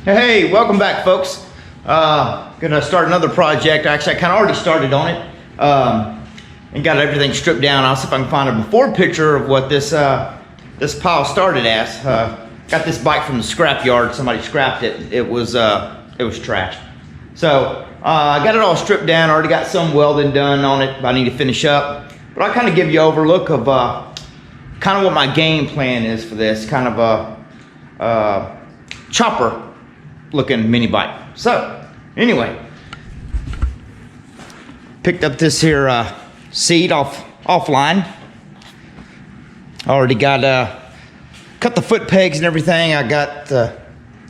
Hey, welcome back, folks. Gonna start another project. Actually, I kind of already started on it and got everything stripped down. I'll see if I can find a before picture of what this pile started as. Got this bike from the scrap yard. Somebody scrapped it. It was trash. So I got it all stripped down. Already got some welding done on it, but I need to finish up. But I'll kind of give you an overlook of kind of what my game plan is for this. Kind of a chopper looking mini bike. So anyway, picked up this here seat offline. Already got cut the foot pegs and everything. I got the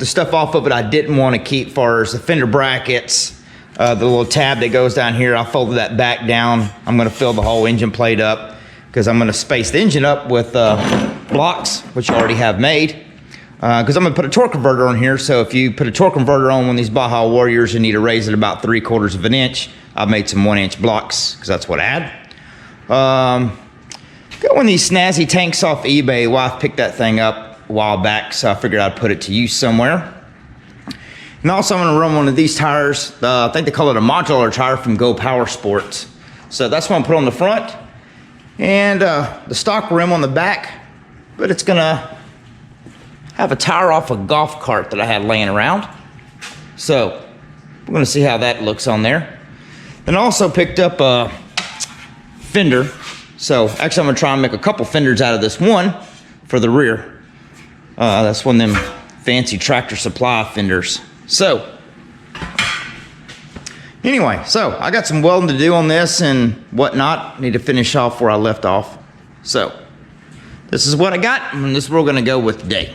stuff off of it I didn't want to keep, far as the fender brackets, the little tab that goes down here. I folded that back down. I'm going to fill the whole engine plate up because I'm going to space the engine up with blocks, which I already have made. Because I'm going to put a torque converter on here. So if you put a torque converter on one of these Baja Warriors, you need to raise it about 3/4 of an inch. I've made some 1-inch blocks because that's what I had. Got one of these snazzy tanks off eBay. Wife picked that thing up a while back, so I figured I'd put it to use somewhere. And also I'm going to run one of these tires. I think they call it a modular tire from Go Power Sports. So that's what I'm going to put on the front. And the stock rim on the back. But it's going to have a tire off a golf cart that I had laying around. So we're going to see how that looks on there. And also picked up a fender. So actually I'm going to try and make a couple fenders out of this one for the rear. That's one of them fancy Tractor Supply fenders. So anyway, so I got some welding to do on this and whatnot. Need to finish off where I left off. So this is what I got, and this is where we're going to go with today.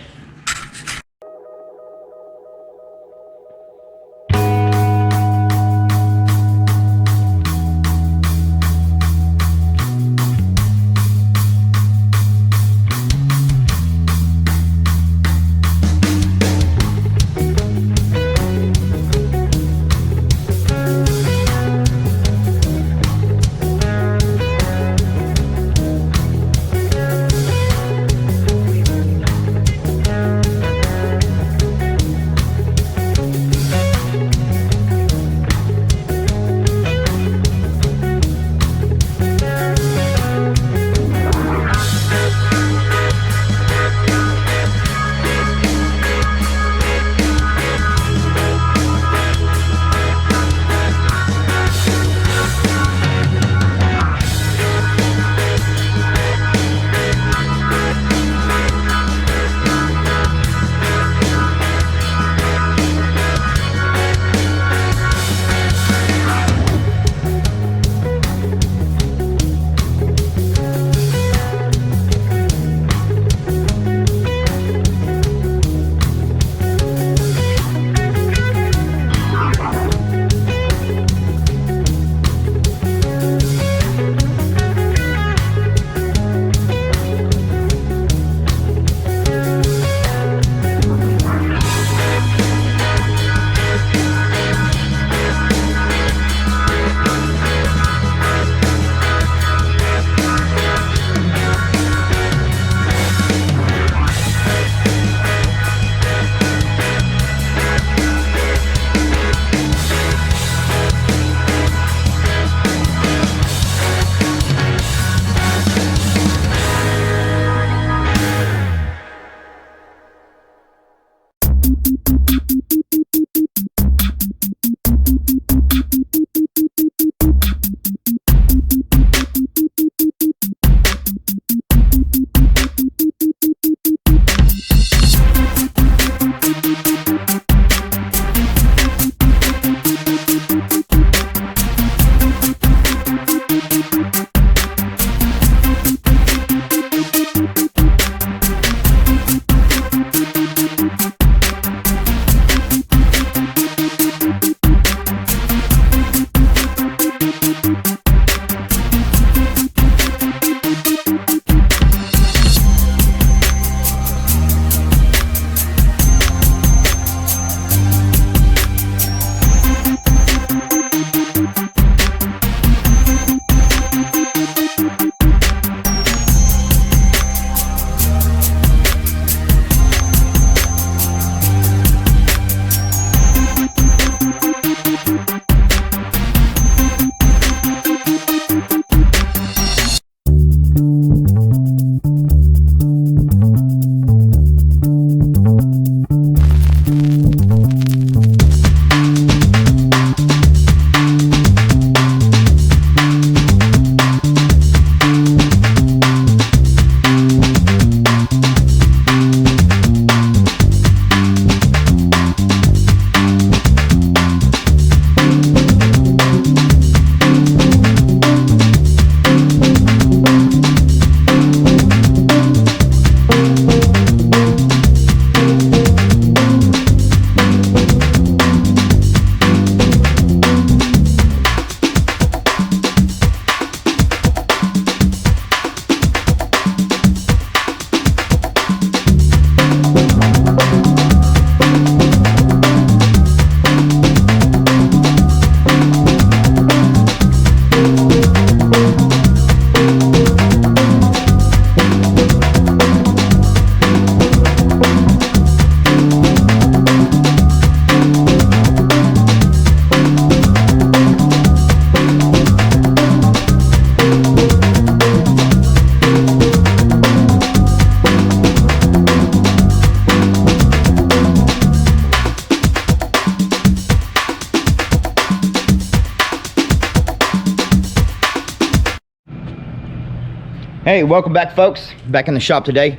Hey, welcome back folks. Back in the shop today.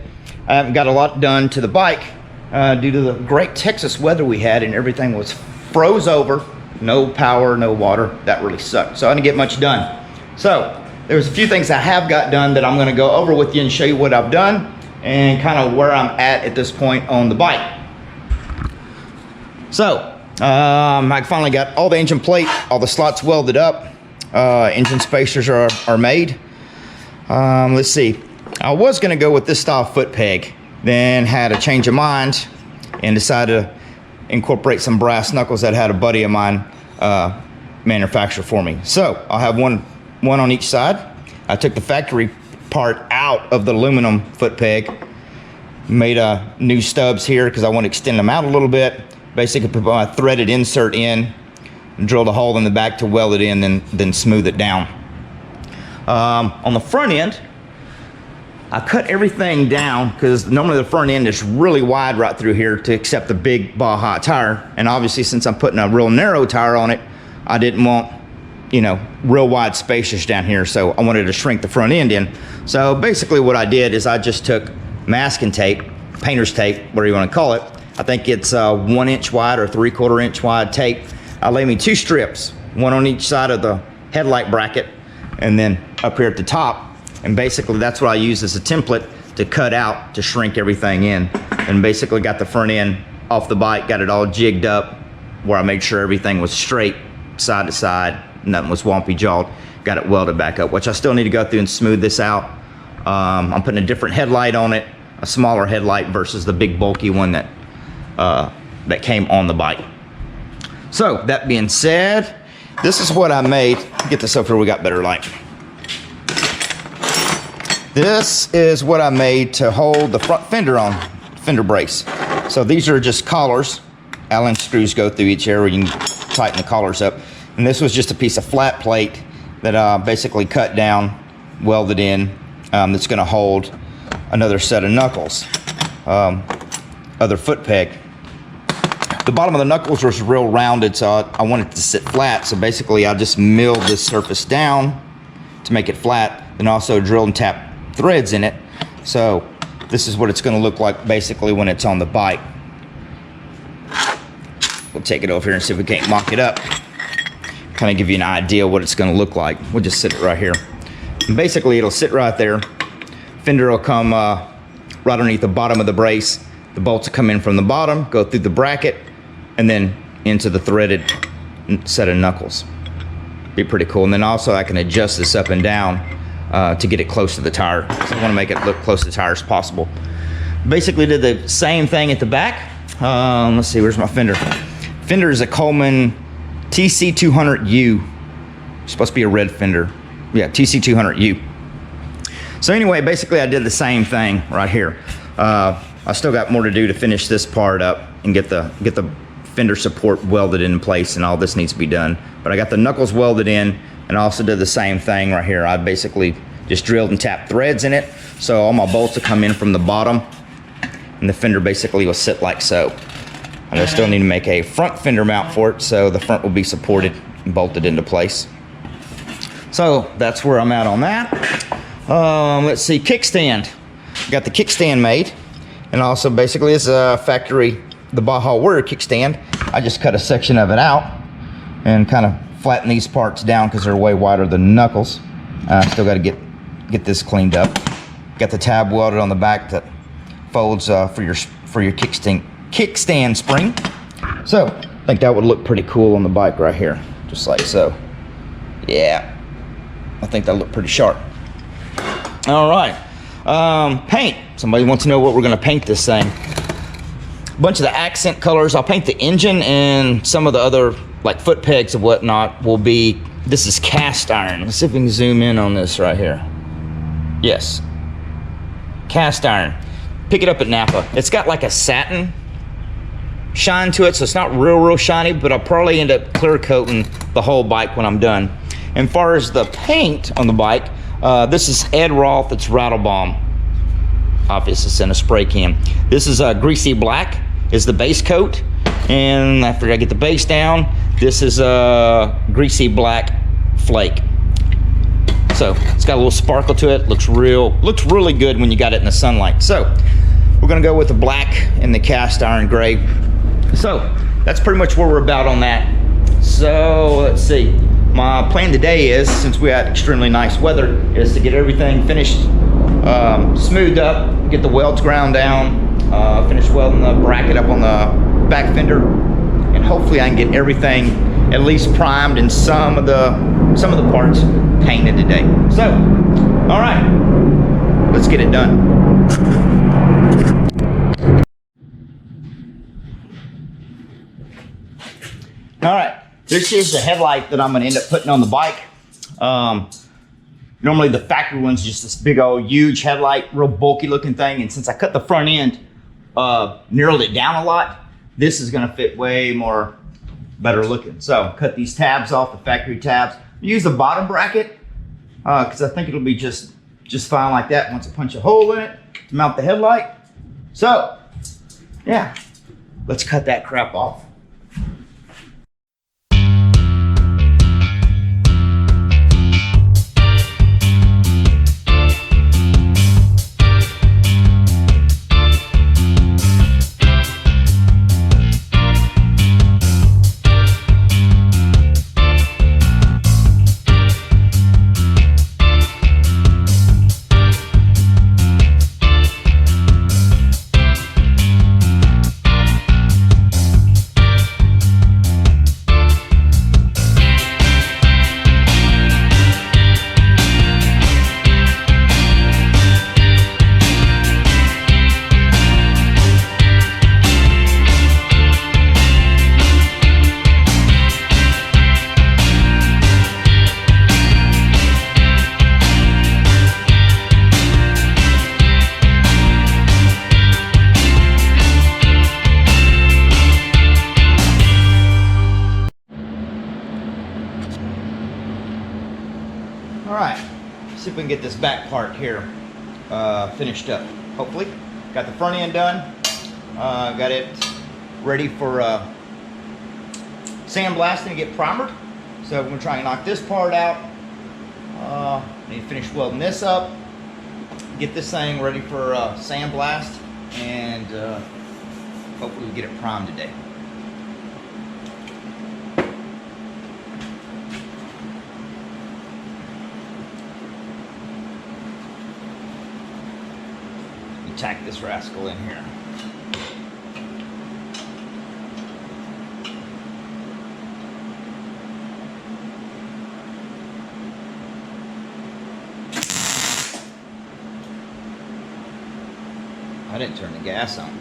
I haven't got a lot done to the bike due to the great Texas weather we had, and everything was froze over. No power, no water. That really sucked. So I didn't get much done. So there's a few things I have got done that I'm gonna go over with you and show you what I've done and kind of where I'm at this point on the bike. So I finally got all the engine plate, all the slots welded up. Engine spacers are made. Let's see, I was gonna go with this style foot peg, then had a change of mind and decided to incorporate some brass knuckles that had a buddy of mine manufacture for me. So I'll have one on each side. I took the factory part out of the aluminum foot peg, made new stubs here because I want to extend them out a little bit. Basically put my threaded insert in, drilled a hole in the back to weld it in, then smooth it down. On the front end, I cut everything down because normally the front end is really wide right through here to accept the big Baja tire. And obviously since I'm putting a real narrow tire on it, I didn't want, you know, real wide spaces down here. So I wanted to shrink the front end in. So basically what I did is I just took masking tape, painter's tape, whatever you want to call it. I think it's 1 inch wide or 3/4 inch wide tape. I laid me 2 strips, one on each side of the headlight bracket and then up here at the top. And basically that's what I use as a template to cut out to shrink everything in. And basically got the front end off the bike, got it all jigged up where I made sure everything was straight side to side, nothing was wompy jawed. Got it welded back up, which I still need to go through and smooth this out. I'm putting a different headlight on it, a smaller headlight versus the big bulky one that came on the bike. So that being said, this is what I made. Get this over here, we got better light. This is what I made to hold the front fender on, fender brace. So these are just collars. Allen screws go through each area. You can tighten the collars up. And this was just a piece of flat plate that I basically cut down, welded in, that's gonna hold another set of knuckles, other foot peg. The bottom of the knuckles was real rounded, so I wanted it to sit flat. So basically I just milled this surface down to make it flat, and also drilled and tapped threads in it. So this is what it's gonna look like basically when it's on the bike. We'll take it over here and see if we can't mock it up. Kind of give you an idea what it's gonna look like. We'll just sit it right here. And basically it'll sit right there. Fender will come right underneath the bottom of the brace. The bolts will come in from the bottom, go through the bracket, and then into the threaded set of knuckles. Be pretty cool. And then also I can adjust this up and down to get it close to the tire. So I want to make it look close to the tire as possible. Basically did the same thing at the back. Let's see, where's my fender? Fender is a Coleman TC200U. Supposed to be a red fender. Yeah, TC200U. So anyway, basically I did the same thing right here. I still got more to do to finish this part up and get the fender support welded in place, and all this needs to be done. But I got the knuckles welded in, and I also did the same thing right here. I basically just drilled and tapped threads in it, so all my bolts will come in from the bottom, and the fender basically will sit like so. And I still need to make a front fender mount for it, so the front will be supported and bolted into place. So that's where I'm at on that. Let's see, kickstand. Got the kickstand made, and also basically it's a factory, the Baja Warrior kickstand. I just cut a section of it out and kind of flatten these parts down because they're way wider than knuckles. Still got to get this cleaned up. Got the tab welded on the back that folds for your kickstand spring. So I think that would look pretty cool on the bike right here, just like so. Yeah, I think that'll look pretty sharp. All right, paint. Somebody wants to know what we're gonna paint this thing. A bunch of the accent colors. I'll paint the engine, and some of the other like foot pegs and whatnot will be, this is cast iron. Let's see if we can zoom in on this right here. Yes, cast iron. Pick it up at Napa. It's got like a satin shine to it, so it's not real shiny, but I'll probably end up clear coating the whole bike when I'm done. And as far as the paint on the bike, this is Ed Roth, it's Rattle Bomb. Obviously it's in a spray can. This is Greasy Black is the base coat, and after I get the base down, this is Greasy Black Flake. So it's got a little sparkle to it. Looks really good when you got it in the sunlight. So we're gonna go with the black and the cast iron gray. So that's pretty much where we're about on that. So let's see. My plan today is, since we had extremely nice weather, is to get everything finished, smoothed up, get the welds ground down, finish welding the bracket up on the back fender, and hopefully I can get everything at least primed and some of the parts painted today. So, all right, let's get it done. All right, this is the headlight that I'm gonna end up putting on the bike. Normally the factory one's just this big old huge headlight, real bulky looking thing. And since I cut the front end, narrowed it down a lot, this is gonna fit way more better looking. So cut these tabs off, the factory tabs. Use the bottom bracket, cause I think it'll be just fine like that once I punch a hole in it to mount the headlight. So yeah, let's cut that crap off. All right, see if we can get this back part here finished up, hopefully. Got the front end done, got it ready for sandblasting to get primered. So we're gonna try and knock this part out. Need to finish welding this up, get this thing ready for sandblast, and hopefully we get it primed today. Tack this rascal in here. I didn't turn the gas on.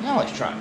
Now let's try it.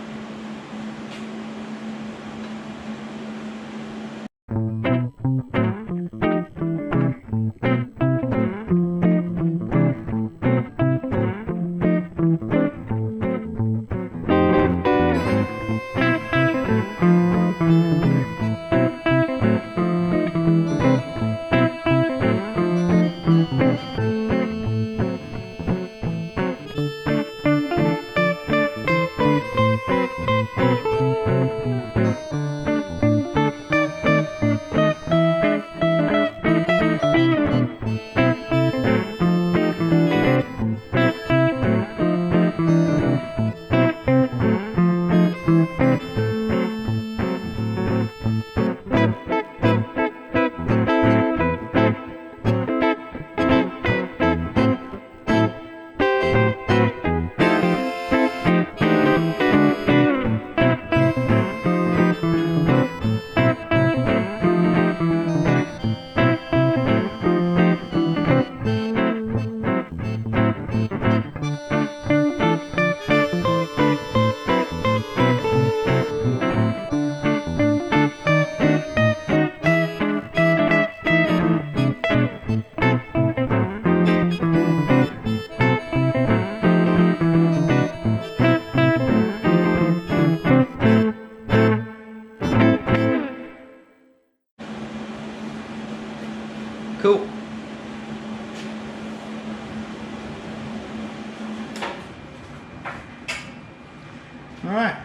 right,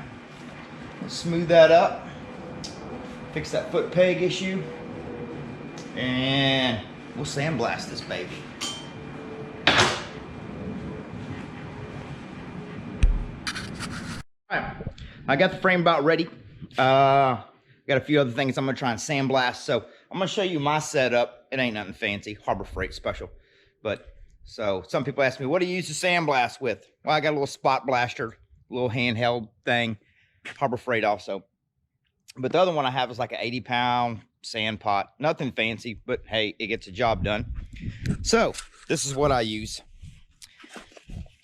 let's smooth that up, fix that foot peg issue, and we'll sandblast this baby. All right, I got the frame about ready. Got a few other things I'm gonna try and sandblast. So I'm gonna show you my setup. It ain't nothing fancy, Harbor Freight special. But so some people ask me, what do you use to sandblast with? Well, I got a little spot blaster, little handheld thing, Harbor Freight also. But the other one I have is like an 80-pound sand pot. Nothing fancy, but hey, it gets the job done. So this is what I use.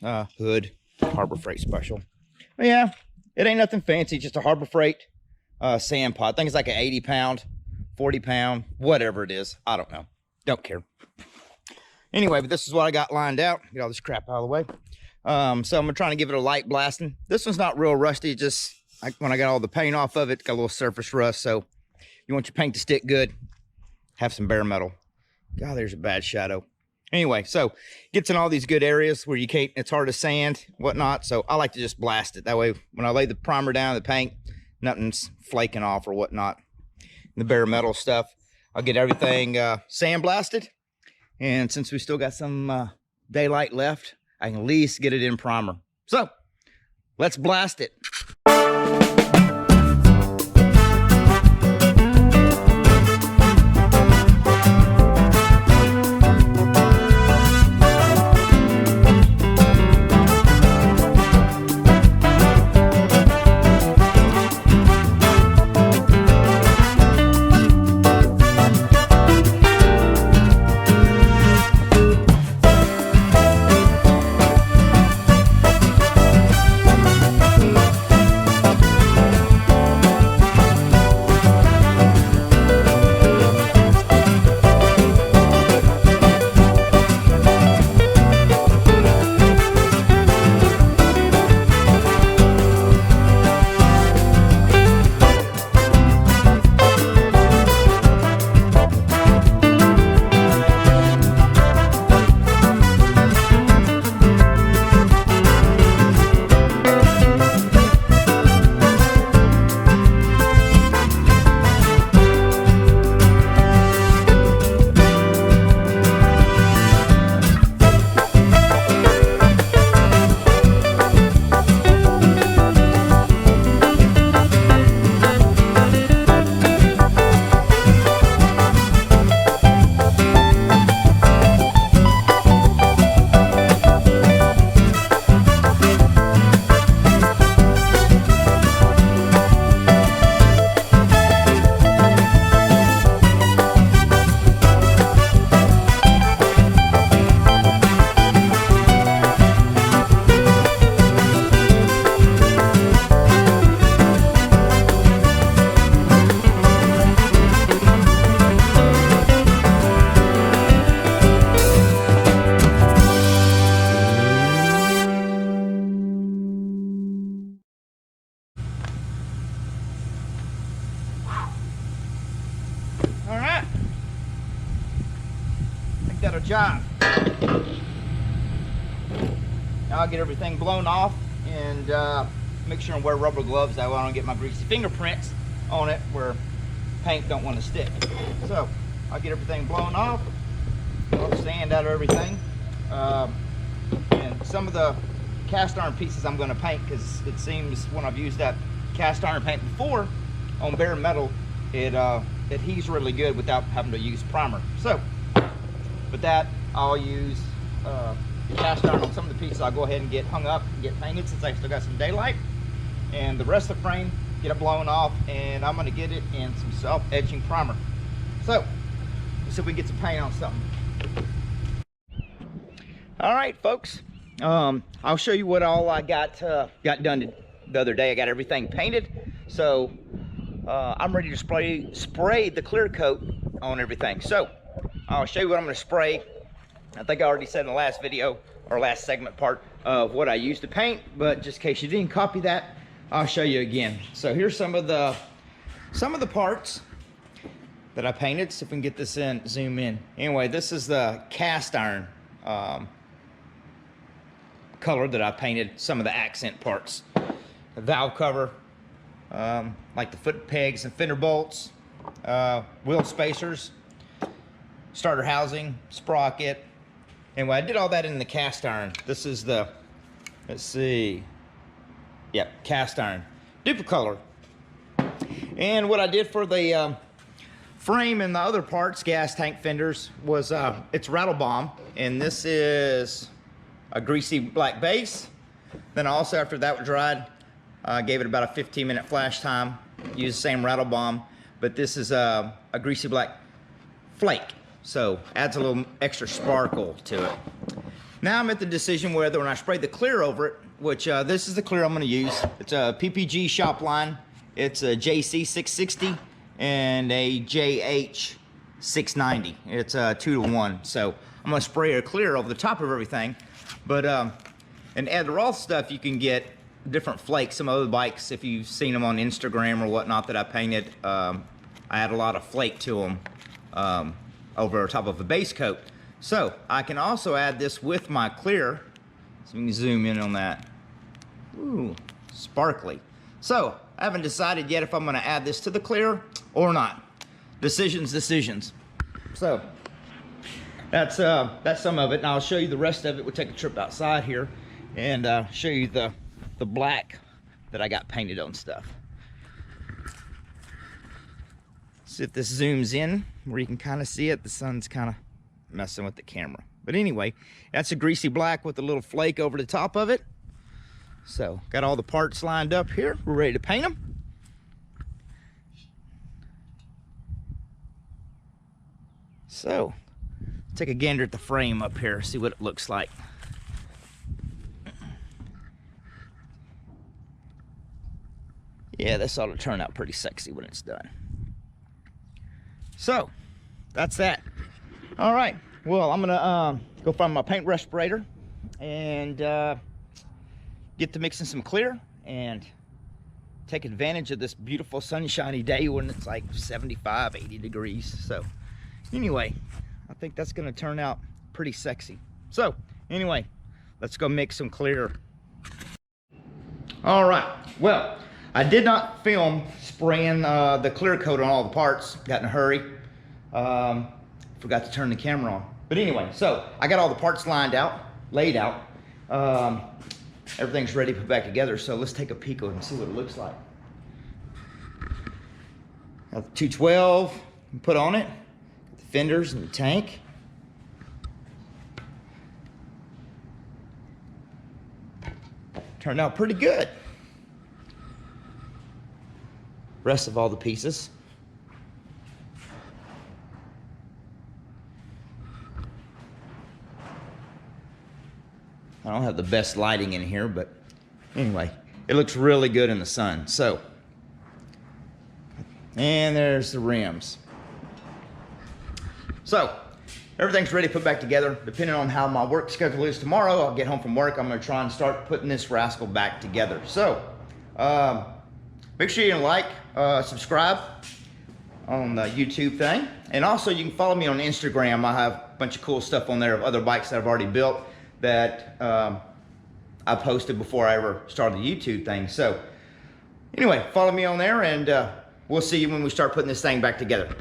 Hood, Harbor Freight special. But yeah, it ain't nothing fancy, just a Harbor Freight sand pot. I think it's like an 80-pound, 40-pound, whatever it is. I don't know. Don't care. Anyway, but this is what I got lined out. Get all this crap out of the way. So I'm trying to give it a light blasting. This one's not real rusty. Just when I got all the paint off of it, got a little surface rust. So you want your paint to stick good, have some bare metal. God, there's a bad shadow. Anyway, so gets in all these good areas where you can't, it's hard to sand, whatnot. So I like to just blast it. That way, when I lay the primer down, the paint, nothing's flaking off or whatnot. The bare metal stuff, I'll get everything sandblasted. And since we still got some daylight left, I can at least get it in primer. So let's blast it. All right, I think that'll jive. Now I'll get everything blown off and make sure and wear rubber gloves. That way I don't get my greasy fingerprints on it where paint don't want to stick. So I'll get everything blown off. I'll sand out of everything. And some of the cast iron pieces I'm going to paint, because it seems when I've used that cast iron paint before on bare metal, it heats really good without having to use primer. So with that, I'll use cast iron on some of the pieces. I'll go ahead and get hung up and get painted since I still got some daylight, and the rest of the frame get it blown off, and I'm going to get it in some self-etching primer. So let's see if we can get some paint on something. All right, folks, I'll show you what all I got done the other day. I got everything painted, so I'm ready to spray the clear coat on everything. So I'll show you what I'm going to spray. I think I already said in the last video or last segment part of what I used to paint, but just in case you didn't copy that, I'll show you again. So here's some of the parts that I painted. See if we can get this in, zoom in. Anyway, this is the cast iron color that I painted some of the accent parts. the valve cover, like the foot pegs and fender bolts, wheel spacers, starter housing, sprocket. Anyway, I did all that in the cast iron. This is the, let's see, yep, cast iron, Duplicolor. And what I did for the frame and the other parts, gas tank fenders, was it's rattle bomb, and this is a greasy black base. Then also after that was dried, gave it about a 15-minute flash time. Used the same rattle bomb, but this is a greasy black flake, so adds a little extra sparkle to it. Now I'm at the decision whether when I spray the clear over it, which this is the clear I'm going to use. It's a PPG shop line. It's a JC 660 and a JH 690. It's a 2-to-1. So I'm going to spray a clear over the top of everything. But and add the raw stuff, you can get different flakes. Some other bikes, if you've seen them on Instagram or whatnot that I painted, I add a lot of flake to them over top of a base coat. So I can also add this with my clear. So you can zoom in on that. Ooh, sparkly. So I haven't decided yet if I'm going to add this to the clear or not. Decisions. So that's some of it, and I'll show you the rest of it. We'll take a trip outside here and show you the black that I got painted on stuff. See if this zooms in where you can kind of see it. The sun's kind of messing with the camera, but anyway, that's a greasy black with a little flake over the top of it. So got all the parts lined up here. We're ready to paint them. So take a gander at the frame up here, see what it looks like. Yeah, this ought to turn out pretty sexy when it's done. So that's that. All right, well, I'm gonna go find my paint respirator and get to mixing some clear and take advantage of this beautiful sunshiny day when it's like 75, 80 degrees. So anyway, I think that's gonna turn out pretty sexy. So anyway, let's go mix some clear. All right, well, I did not film spraying the clear coat on all the parts. Got in a hurry. Forgot to turn the camera on. But anyway, so I got all the parts laid out. Everything's ready to put back together, so let's take a peek and see what it looks like. Got the 212 put on it, the fenders and the tank. Turned out pretty good. Rest of all the pieces. I don't have the best lighting in here, but anyway, it looks really good in the sun. So, and there's the rims. So, everything's ready to put back together. Depending on how my work schedule is tomorrow, I'll get home from work, I'm gonna try and start putting this rascal back together. So, make sure you like, subscribe on the YouTube thing. And also you can follow me on Instagram. I have a bunch of cool stuff on there of other bikes that I've already built that I posted before I ever started the YouTube thing. So anyway, follow me on there and we'll see you when we start putting this thing back together.